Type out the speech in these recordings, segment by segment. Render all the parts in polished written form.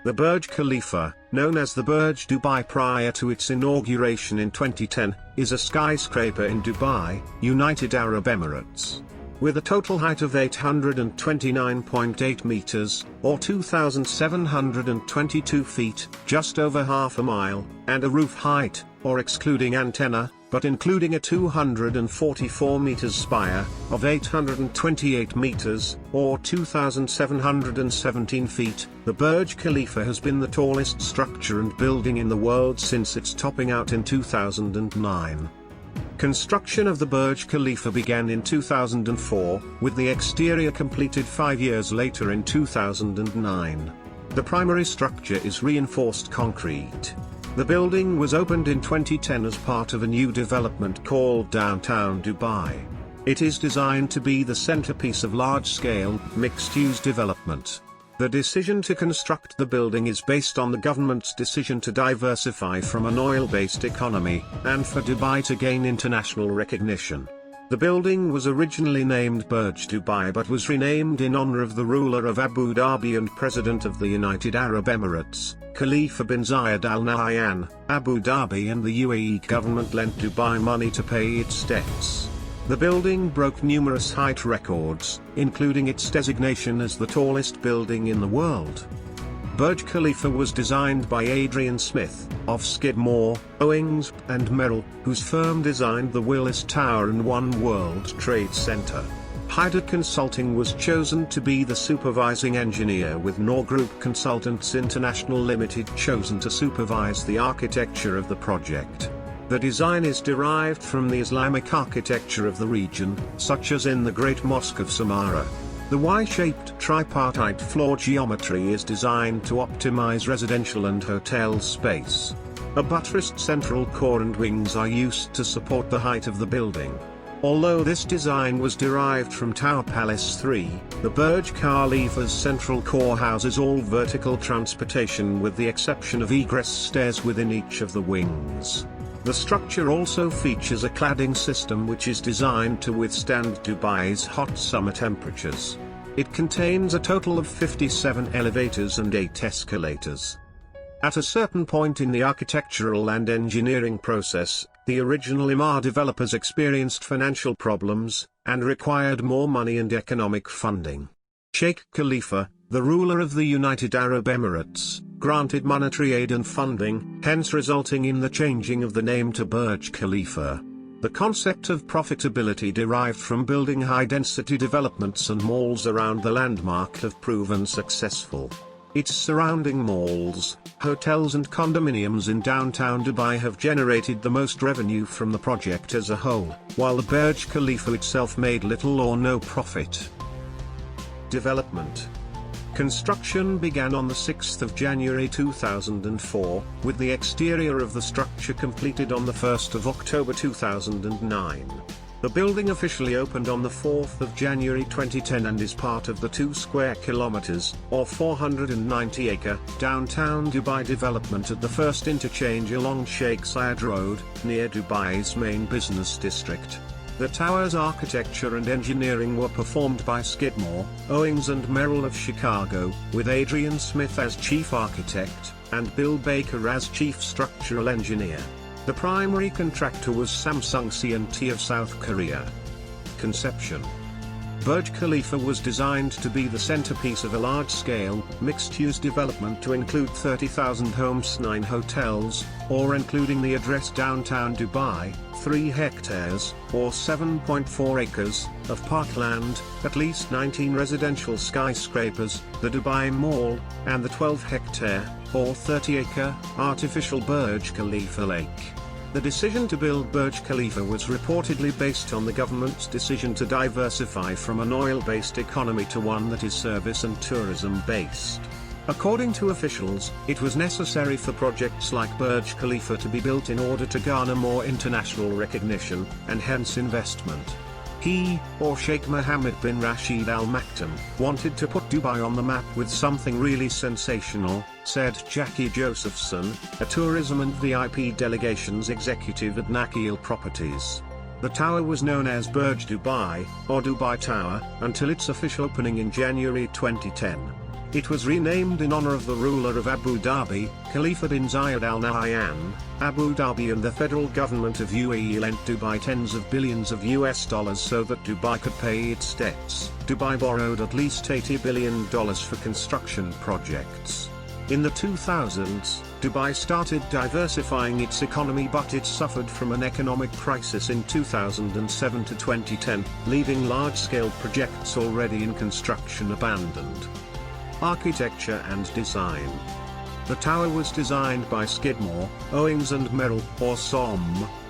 The Burj Khalifa, known as the Burj Dubai prior to its inauguration in 2010, is a skyscraper in Dubai, United Arab Emirates. With a total height of 829.8 meters, or 2,722 feet, just over half a mile, and a roof height, or excluding antenna, but including a 244 meters spire, of 828 meters, or 2,717 feet, the Burj Khalifa has been the tallest structure and building in the world since its topping out in 2009. Construction of the Burj Khalifa began in 2004, with the exterior completed 5 years later in 2009. The primary structure is reinforced concrete. The building was opened in 2010 as part of a new development called Downtown Dubai. It is designed to be the centerpiece of large-scale, mixed-use development. The decision to construct the building is based on the government's decision to diversify from an oil-based economy, and for Dubai to gain international recognition. The building was originally named Burj Dubai but was renamed in honor of the ruler of Abu Dhabi and President of the United Arab Emirates, Khalifa bin Zayed Al Nahyan. Abu Dhabi and the UAE government lent Dubai money to pay its debts. The building broke numerous height records, including its designation as the tallest building in the world. Burj Khalifa was designed by Adrian Smith, of Skidmore, Owings and Merrill, whose firm designed the Willis Tower and One World Trade Center. Hyder Consulting was chosen to be the supervising engineer, with Noor Group Consultants International Limited chosen to supervise the architecture of the project. The design is derived from the Islamic architecture of the region, such as in the Great Mosque of Samarra. The Y-shaped tripartite floor geometry is designed to optimize residential and hotel space. A buttressed central core and wings are used to support the height of the building. Although this design was derived from Tower Palace 3, the Burj Khalifa's central core houses all vertical transportation with the exception of egress stairs within each of the wings. The structure also features a cladding system which is designed to withstand Dubai's hot summer temperatures. It contains a total of 57 elevators and 8 escalators. At a certain point in the architectural and engineering process, the original Emaar developers experienced financial problems, and required more money and economic funding. Sheikh Khalifa, the ruler of the United Arab Emirates, granted monetary aid and funding, hence resulting in the changing of the name to Burj Khalifa. The concept of profitability derived from building high-density developments and malls around the landmark have proven successful. Its surrounding malls, hotels and condominiums in downtown Dubai have generated the most revenue from the project as a whole, while the Burj Khalifa itself made little or no profit. Development. Construction began on the 6th of January 2004, with the exterior of the structure completed on the 1st of October 2009. The building officially opened on the 4th of January 2010 and is part of the 2 square kilometers, or 490-acre, downtown Dubai development at the first interchange along Sheikh Zayed Road, near Dubai's main business district. The tower's architecture and engineering were performed by Skidmore, Owings and Merrill of Chicago, with Adrian Smith as chief architect, and Bill Baker as chief structural engineer. The primary contractor was Samsung C&T of South Korea. Conception. Burj Khalifa was designed to be the centerpiece of a large-scale, mixed-use development to include 30,000 homes, 9 hotels, or including the address downtown Dubai, 3 hectares, or 7.4 acres, of parkland, at least 19 residential skyscrapers, the Dubai Mall, and the 12-hectare, or 30-acre, artificial Burj Khalifa Lake. The decision to build Burj Khalifa was reportedly based on the government's decision to diversify from an oil-based economy to one that is service and tourism-based. According to officials, it was necessary for projects like Burj Khalifa to be built in order to garner more international recognition, and hence investment. He, or Sheikh Mohammed bin Rashid Al Maktoum, wanted to put Dubai on the map with something really sensational, said Jackie Josephson, a tourism and VIP delegations executive at Nakheel Properties. The tower was known as Burj Dubai, or Dubai Tower, until its official opening in January 2010. It was renamed in honor of the ruler of Abu Dhabi, Khalifa bin Zayed Al Nahyan. Abu Dhabi and the federal government of UAE lent Dubai tens of billions of US dollars so that Dubai could pay its debts. Dubai borrowed at least $80 billion for construction projects. In the 2000s, Dubai started diversifying its economy, but it suffered from an economic crisis in 2007 to 2010, leaving large-scale projects already in construction abandoned. Architecture and design. The tower was designed by Skidmore, Owings and Merrill, or SOM,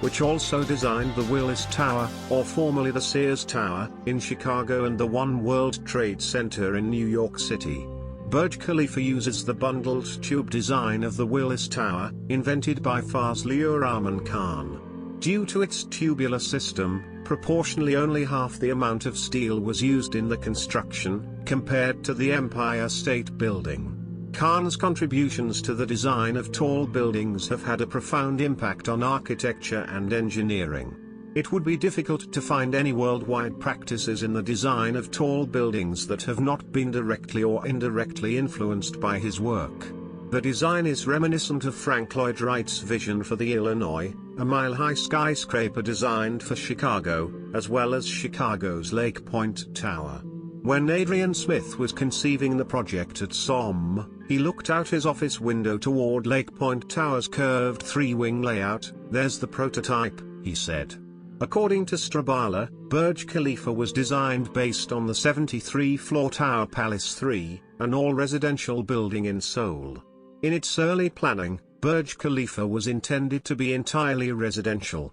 which also designed the Willis Tower, or formerly the Sears Tower, in Chicago and the One World Trade Center in New York City. Burj Khalifa uses the bundled tube design of the Willis Tower, invented by Fazlur Rahman Khan. Due to its tubular system, proportionally only half the amount of steel was used in the construction, compared to the Empire State Building. Khan's contributions to the design of tall buildings have had a profound impact on architecture and engineering. It would be difficult to find any worldwide practices in the design of tall buildings that have not been directly or indirectly influenced by his work. The design is reminiscent of Frank Lloyd Wright's vision for the Illinois, a mile-high skyscraper designed for Chicago, as well as Chicago's Lake Point Tower. When Adrian Smith was conceiving the project at SOM, he looked out his office window toward Lake Point Tower's curved three-wing layout. "There's the prototype," he said. According to Strabala, Burj Khalifa was designed based on the 73-floor Tower Palace 3, an all-residential building in Seoul. In its early planning, Burj Khalifa was intended to be entirely residential.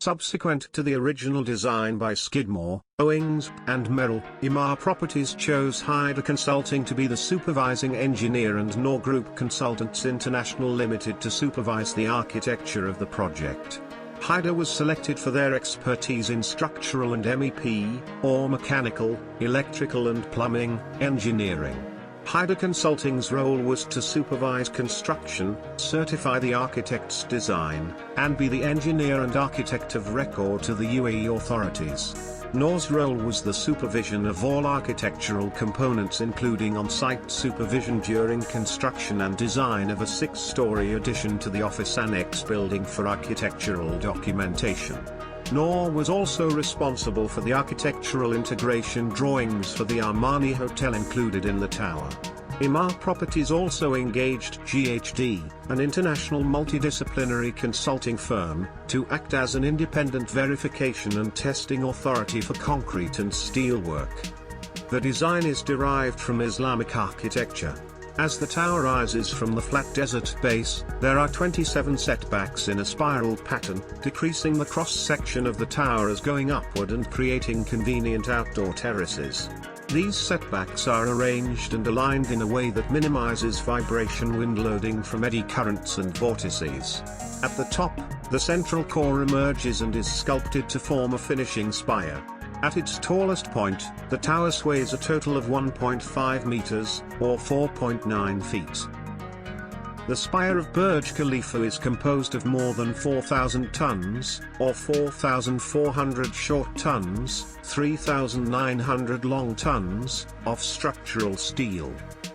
Subsequent to the original design by Skidmore, Owings, and Merrill, Emaar Properties chose Hyder Consulting to be the supervising engineer and Knorr Group Consultants International Limited to supervise the architecture of the project. Hyder was selected for their expertise in structural and MEP, or mechanical, electrical and plumbing, engineering. Hyder Consulting's role was to supervise construction, certify the architect's design, and be the engineer and architect of record to the UAE authorities. Knorr's role was the supervision of all architectural components, including on-site supervision during construction and design of a 6-story addition to the office annex building for architectural documentation. Knorr was also responsible for the architectural integration drawings for the Armani Hotel included in the tower. Emaar Properties also engaged GHD, an international multidisciplinary consulting firm, to act as an independent verification and testing authority for concrete and steelwork. The design is derived from Islamic architecture. As the tower rises from the flat desert base, there are 27 setbacks in a spiral pattern, decreasing the cross-section of the tower as going upward and creating convenient outdoor terraces. These setbacks are arranged and aligned in a way that minimizes vibration wind loading from eddy currents and vortices. At the top, the central core emerges and is sculpted to form a finishing spire. At its tallest point, the tower sways a total of 1.5 meters, or 4.9 feet. The spire of Burj Khalifa is composed of more than 4,000 tons, or 4,400 short tons, 3,900 long tons, of structural steel.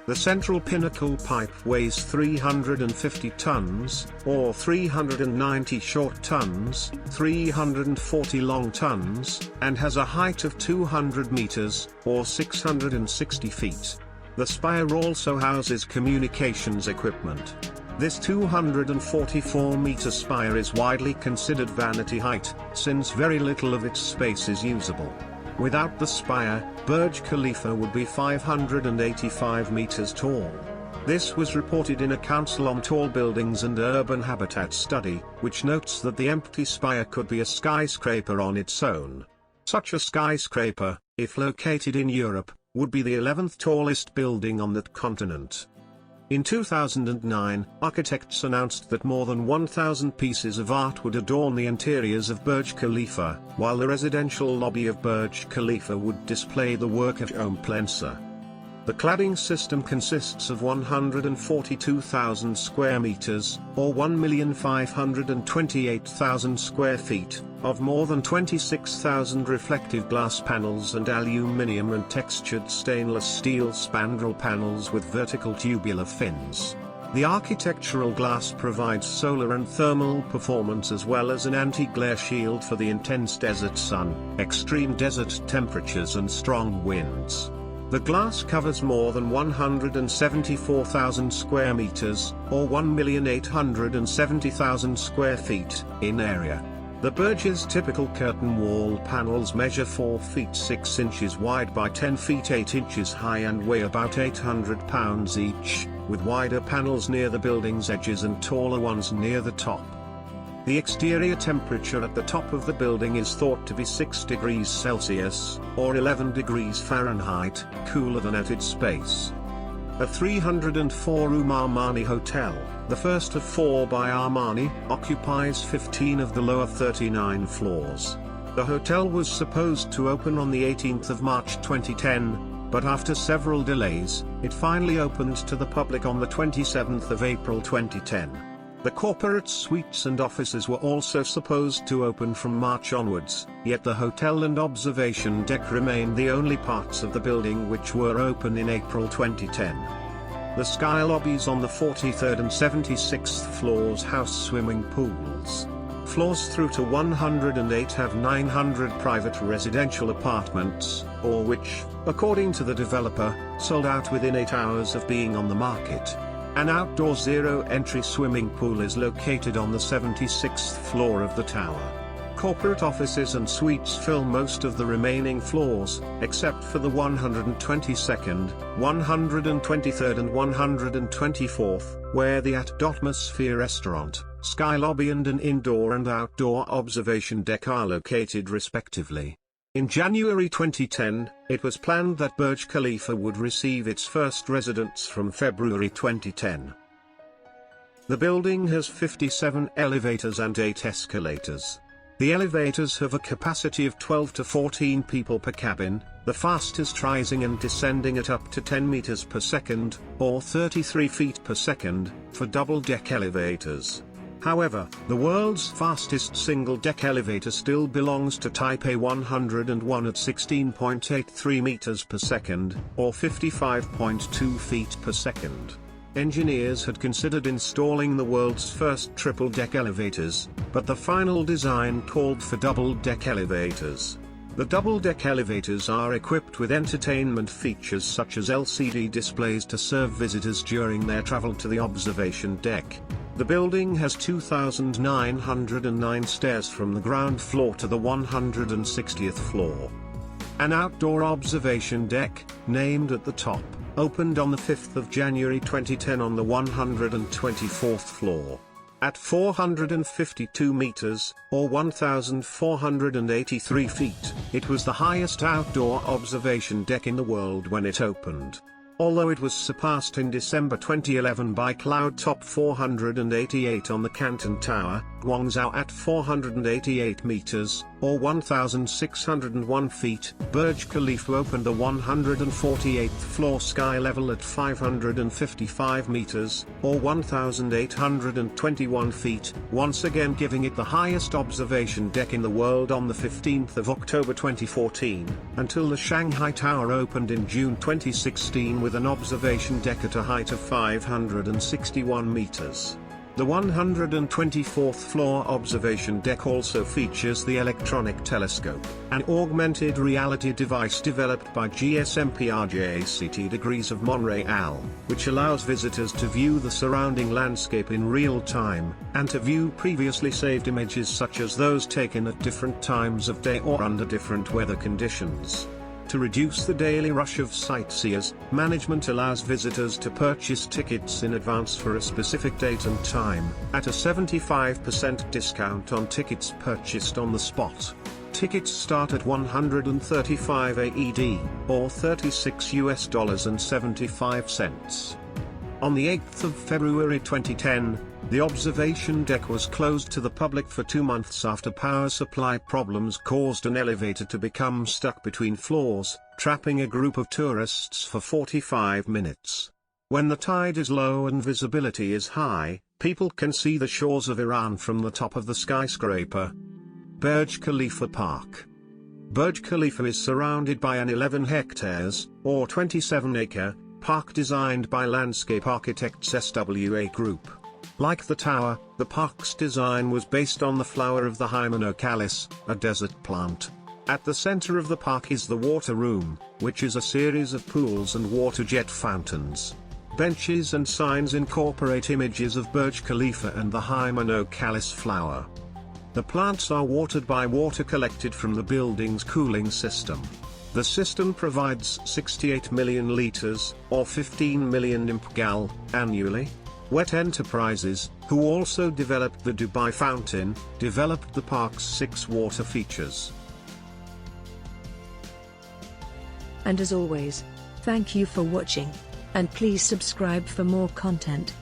The central pinnacle pipe weighs 350 tons, or 390 short tons, 340 long tons, and has a height of 200 meters, or 660 feet. The spire also houses communications equipment. This 244-meter spire is widely considered vanity height, since very little of its space is usable. Without the spire, Burj Khalifa would be 585 meters tall. This was reported in a Council on Tall Buildings and Urban Habitat study, which notes that the empty spire could be a skyscraper on its own. Such a skyscraper, if located in Europe, would be the 11th tallest building on that continent. In 2009, architects announced that more than 1,000 pieces of art would adorn the interiors of Burj Khalifa, while the residential lobby of Burj Khalifa would display the work of Om Plensa. The cladding system consists of 142,000 square meters, or 1,528,000 square feet, of more than 26,000 reflective glass panels and aluminium and textured stainless steel spandrel panels with vertical tubular fins. The architectural glass provides solar and thermal performance as well as an anti-glare shield for the intense desert sun, extreme desert temperatures and strong winds. The glass covers more than 174,000 square meters, or 1,870,000 square feet, in area. The Burj's typical curtain wall panels measure 4 feet 6 inches wide by 10 feet 8 inches high and weigh about 800 pounds each, with wider panels near the building's edges and taller ones near the top. The exterior temperature at the top of the building is thought to be 6 degrees Celsius, or 11 degrees Fahrenheit, cooler than at its space. A 304-room Armani hotel, the first of 4 by Armani, occupies 15 of the lower 39 floors. The hotel was supposed to open on the 18th of March 2010, but after several delays, it finally opened to the public on the 27th of April 2010. The corporate suites and offices were also supposed to open from March onwards, yet the hotel and observation deck remained the only parts of the building which were open in April 2010. The sky lobbies on the 43rd and 76th floors house swimming pools. Floors through to 108 have 900 private residential apartments, all which, according to the developer, sold out within 8 hours of being on the market. An outdoor zero-entry swimming pool is located on the 76th floor of the tower. Corporate offices and suites fill most of the remaining floors, except for the 122nd, 123rd and 124th, where the Atmosphere restaurant, sky lobby and an indoor and outdoor observation deck are located respectively. In January 2010, it was planned that Burj Khalifa would receive its first residents from February 2010. The building has 57 elevators and 8 escalators. The elevators have a capacity of 12 to 14 people per cabin, the fastest rising and descending at up to 10 meters per second, or 33 feet per second, for double-deck elevators. However, the world's fastest single-deck elevator still belongs to Taipei 101 at 16.83 meters per second, or 55.2 feet per second. Engineers had considered installing the world's first triple-deck elevators, but the final design called for double-deck elevators. The double-deck elevators are equipped with entertainment features such as LCD displays to serve visitors during their travel to the observation deck. The building has 2,909 stairs from the ground floor to the 160th floor. An outdoor observation deck, named at the top, opened on the 5th of January 2010 on the 124th floor. At 452 meters, or 1,483 feet, it was the highest outdoor observation deck in the world when it opened. Although it was surpassed in December 2011 by Cloud Top 488 on the Canton Tower, Guangzhou at 488 meters, or 1,601 feet, Burj Khalifa opened the 148th floor sky level at 555 meters, or 1,821 feet, once again giving it the highest observation deck in the world on the 15th of October 2014, until the Shanghai Tower opened in June 2016 with an observation deck at a height of 561 meters. The 124th floor observation deck also features the electronic telescope, an augmented reality device developed by GSMPRJACT Degrees of Montreal, which allows visitors to view the surrounding landscape in real time, and to view previously saved images such as those taken at different times of day or under different weather conditions. To reduce the daily rush of sightseers, management allows visitors to purchase tickets in advance for a specific date and time, at a 75% discount on tickets purchased on the spot. Tickets start at 135 AED, or $36.75. On the 8th of February 2010, the observation deck was closed to the public for 2 months after power supply problems caused an elevator to become stuck between floors, trapping a group of tourists for 45 minutes. When the tide is low and visibility is high, people can see the shores of Iran from the top of the skyscraper. Burj Khalifa Park. Burj Khalifa is surrounded by an 11 hectares, or 27-acre, park designed by landscape architects SWA Group. Like the tower, the park's design was based on the flower of the Hymenocallis, a desert plant. At the center of the park is the water room, which is a series of pools and water jet fountains. Benches and signs incorporate images of Burj Khalifa and the Hymenocallis flower. The plants are watered by water collected from the building's cooling system. The system provides 68 million liters, or 15 million imp-gal, annually. Wet Enterprises, who also developed the Dubai Fountain, developed the park's 6 water features. And as always, thank you for watching, and please subscribe for more content.